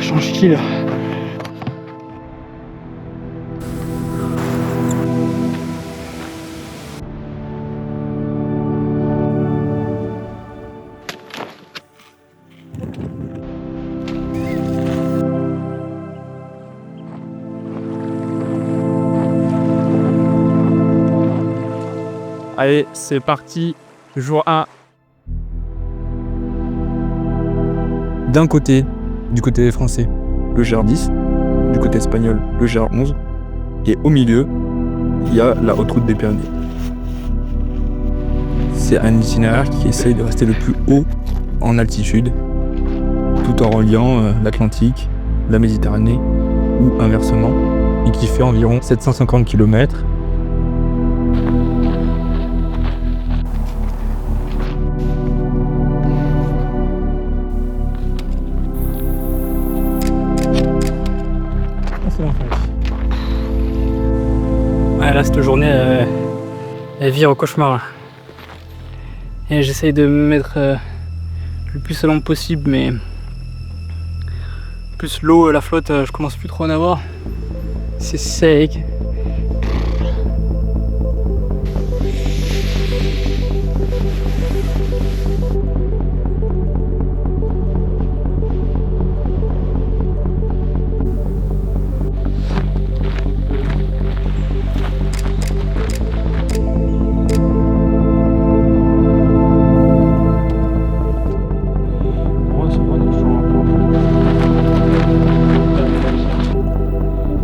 change qui là? Allez, c'est parti, jour 1. D'un côté, du côté français, le GR10, du côté espagnol, le GR11, et au milieu, il y a la haute route des Pyrénées. C'est un itinéraire qui essaye de rester le plus haut en altitude, tout en reliant l'Atlantique, la Méditerranée, ou inversement, et qui fait environ 750 km. Ouais, là cette journée elle vire au cauchemar là. Et j'essaye de me mettre le plus à l'ombre possible, mais plus l'eau, la flotte, je commence plus trop à en avoir. C'est sec.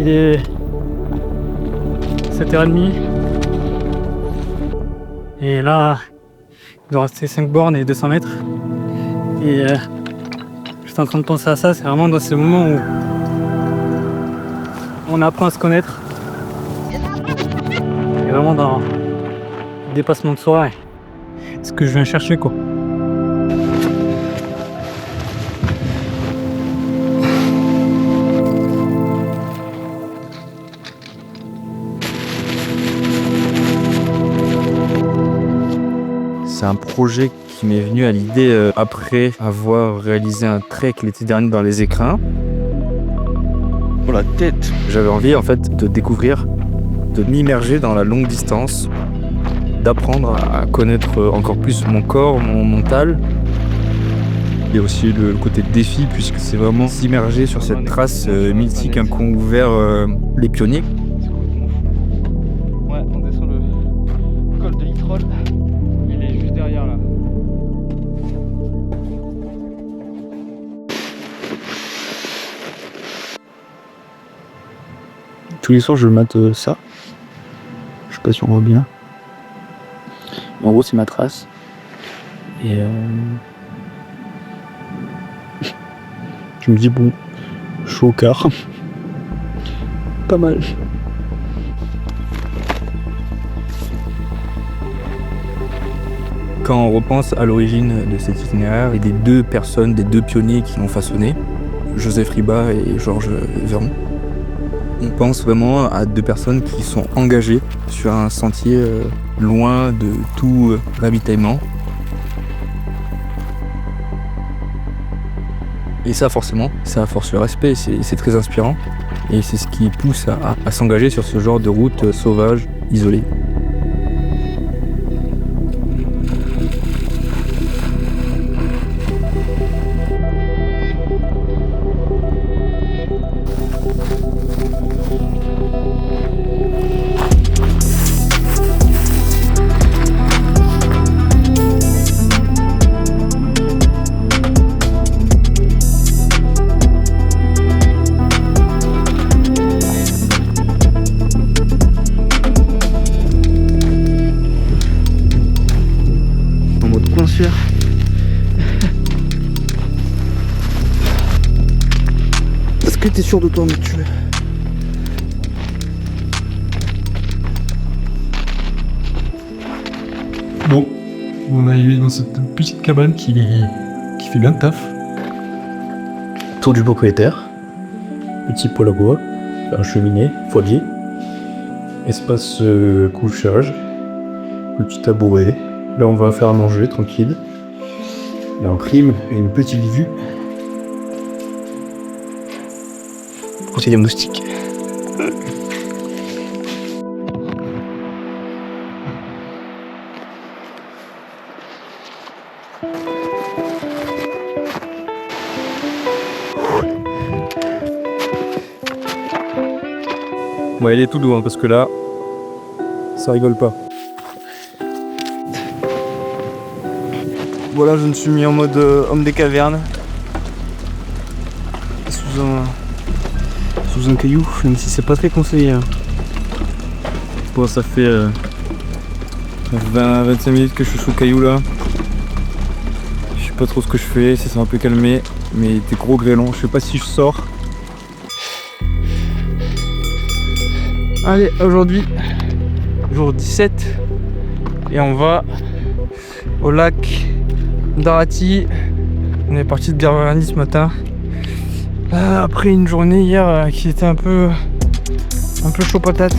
Il est 7h30 et là il doit rester 5 bornes et 200 mètres et j'étais en train de penser à ça. C'est vraiment dans ces moments où on apprend à se connaître et vraiment dans le dépassement de soi, ce que je viens chercher quoi. C'est un projet qui m'est venu à l'idée après avoir réalisé un trek l'été dernier dans les Écrins. Pour la tête, j'avais envie en fait de découvrir, de m'immerger dans la longue distance, d'apprendre à connaître encore plus mon corps, mon mental. Il y a aussi le côté défi puisque c'est vraiment s'immerger sur cette trace mythique qu'ont ouvert les pionniers. Ouais, on descend le col de Litrol. Il est juste derrière là. Tous les soirs je mate ça. Je sais pas si on voit bien. En gros c'est ma trace. Et je me dis bon, je suis au quart. Pas mal. Quand on repense à l'origine de cet itinéraire et des deux personnes, des deux pionniers qui l'ont façonné, Joseph Riba et Georges Verron, on pense vraiment à deux personnes qui sont engagées sur un sentier loin de tout ravitaillement. Et ça forcément, ça force le respect, c'est très inspirant. Et c'est ce qui pousse à s'engager sur ce genre de route sauvage, isolée. Est-ce que t'es sûr de toi, Mathieu? Bon, on est arrivé dans cette petite cabane qui fait bien le taf. Tour du propriétaire, petit poêle à bois, un cheminée, foyer, espace couchage, petit tabouret. Là on va faire à manger tranquille. Là en clim et une petite vue. C'est des moustiques. Bon, il est tout doux, hein, parce que là, ça rigole pas. Voilà, je me suis mis en mode homme des cavernes. Sous un caillou, même si c'est pas très conseillé. Hein. Bon, ça fait 20-25 minutes que je suis sous le caillou là. Je sais pas trop ce que je fais, ça s'est un peu calmé. Mais des gros grêlons, je sais pas si je sors. Allez, aujourd'hui, jour 17. Et on va au lac d'Arati. On est parti de Gavarnie ce matin. Après une journée hier qui était un peu chaud patate.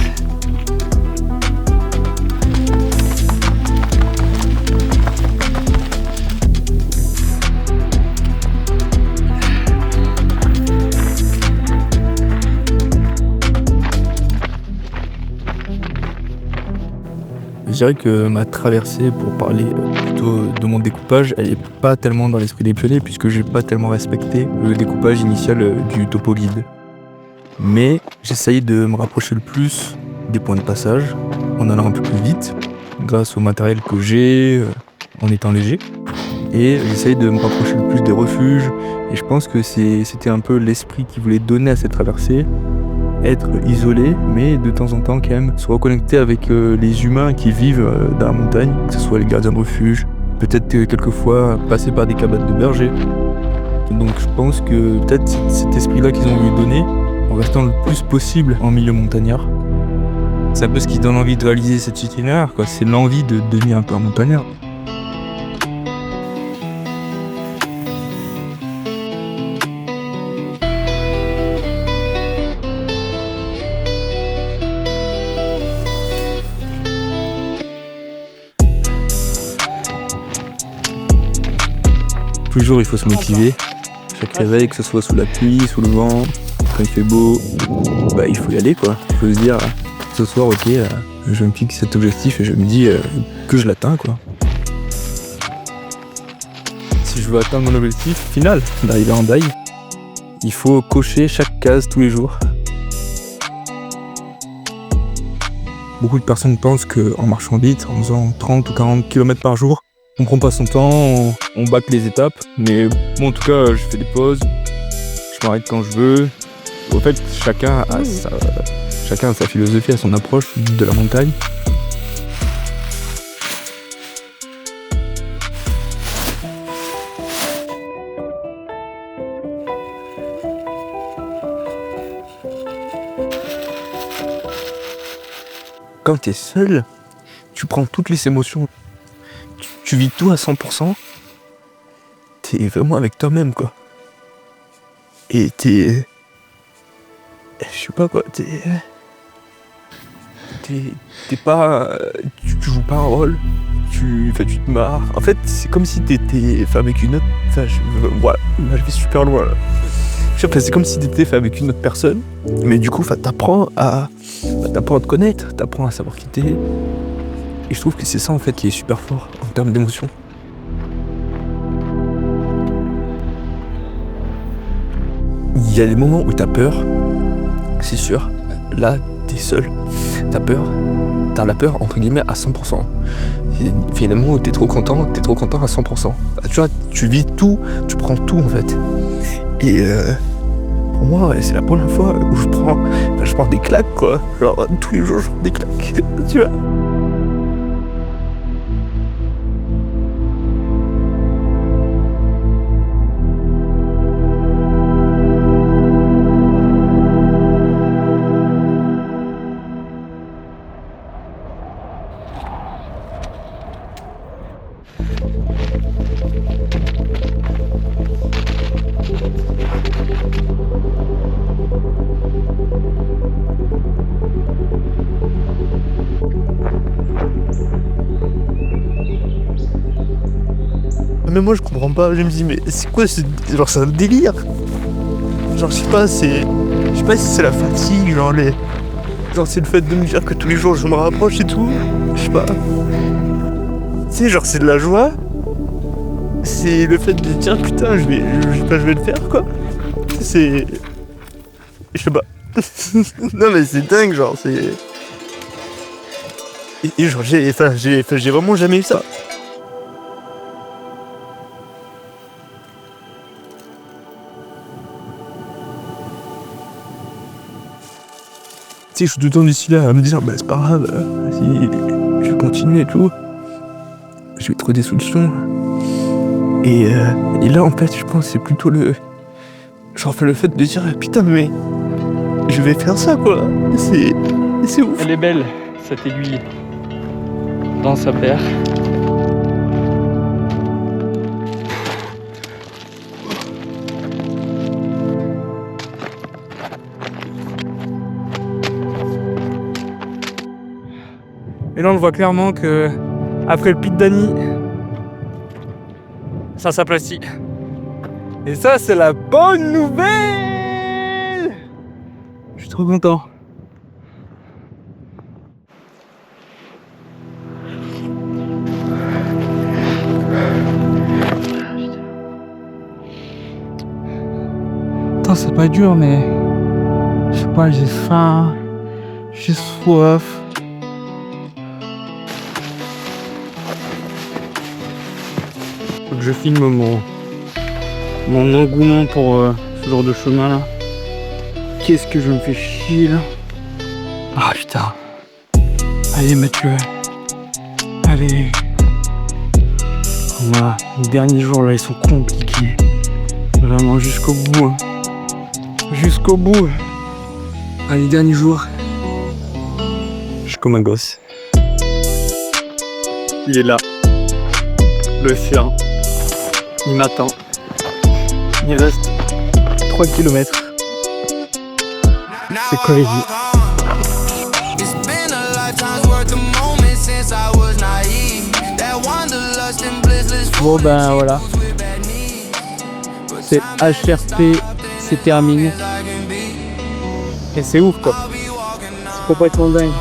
Je dirais que ma traversée, pour parler plutôt de mon découpage, elle est pas tellement dans l'esprit des pionniers puisque j'ai pas tellement respecté le découpage initial du topo guide. Mais j'essaye de me rapprocher le plus des points de passage en allant un peu plus vite grâce au matériel que j'ai en étant léger. Et j'essaye de me rapprocher le plus des refuges et je pense que c'était un peu l'esprit qui voulait donner à cette traversée. Être isolé, mais de temps en temps quand même se reconnecter avec les humains qui vivent dans la montagne, que ce soit les gardiens de refuge, peut-être quelquefois passer par des cabanes de bergers. Donc je pense que peut-être cet esprit-là qu'ils ont voulu donner, en restant le plus possible en milieu montagnard. C'est un peu ce qui donne envie de réaliser cet itinéraire, quoi. C'est l'envie de devenir un peu un montagnard. Tous les jours, il faut se motiver. Chaque réveil, que ce soit sous la pluie, sous le vent, quand il fait beau, bah, il faut y aller, quoi. Il faut se dire, ce soir, ok, je me pique cet objectif et je me dis que je l'atteins, quoi. Si je veux atteindre mon objectif final, d'arriver en Daï, il faut cocher chaque case tous les jours. Beaucoup de personnes pensent qu'en marchant vite, en faisant 30 ou 40 km par jour, on prend pas son temps, on bâcle les étapes, mais bon, en tout cas, je fais des pauses, je m'arrête quand je veux. En fait, chacun a sa philosophie, a son approche de la montagne. Quand tu es seul, tu prends toutes les émotions. Tu vis tout à 100%, t'es vraiment avec toi-même, quoi. Et t'es... Je sais pas, quoi, t'es pas... Tu joues pas un rôle, tu te marres. En fait, c'est comme si t'étais fait avec une autre... Enfin, voilà, là, je vais super loin, là. Je sais pas, c'est comme si t'étais fait avec une autre personne, mais du coup, t'apprends à te connaître, t'apprends à savoir qui t'es. Et je trouve que c'est ça en fait qui est super fort en termes d'émotion. Il y a des moments où t'as peur, c'est sûr. Là, t'es seul. T'as la peur entre guillemets à 100%. Il y a des moments où t'es trop content à 100%. Tu vois, tu vis tout, tu prends tout en fait. Et pour moi, c'est la première fois où je prends des claques, quoi. Genre tous les jours, je prends des claques. Tu vois. Mais moi je comprends pas, je me dis mais c'est quoi genre c'est un délire. Genre je sais pas, c'est Je sais pas si c'est la fatigue, genre c'est le fait de me dire que tous les jours je me rapproche et tout. Je sais pas. Tu sais, genre c'est de la joie. C'est le fait de dire putain je vais le faire quoi. C'est. Je sais pas. Non mais c'est dingue, genre c'est. Et genre j'ai vraiment jamais eu ça. Tu sais, je suis tout le temps d'ici là à me dire bah c'est pas grave, si je vais continuer et tout. Je vais trouver des solutions. Et là en fait je pense que c'est plutôt le fait de dire putain mais je vais faire ça quoi. C'est ouf. Elle est belle, cette aiguille. Dans sa paire. Et là on le voit clairement que après le pic d'Annie, ça s'aplatit. Et ça c'est la bonne nouvelle. Je suis trop content. Attends, c'est pas dur mais je sais pas, j'ai faim, j'ai soif. Faut que je filme mon engouement pour ce genre de chemin là. Qu'est-ce que je me fais chier là. Ah putain. Allez Mathieu. Allez. Voilà, les derniers jours là ils sont compliqués. Vraiment jusqu'au bout. Hein. Jusqu'au bout. Ah, les derniers jours. Je suis comme un gosse. Il est là. L'océan. Il m'attend. Il reste 3 km. C'est crazy. Bon ben voilà. C'est HRP, c'est terminé. Et c'est ouf quoi. C'est complètement dingue.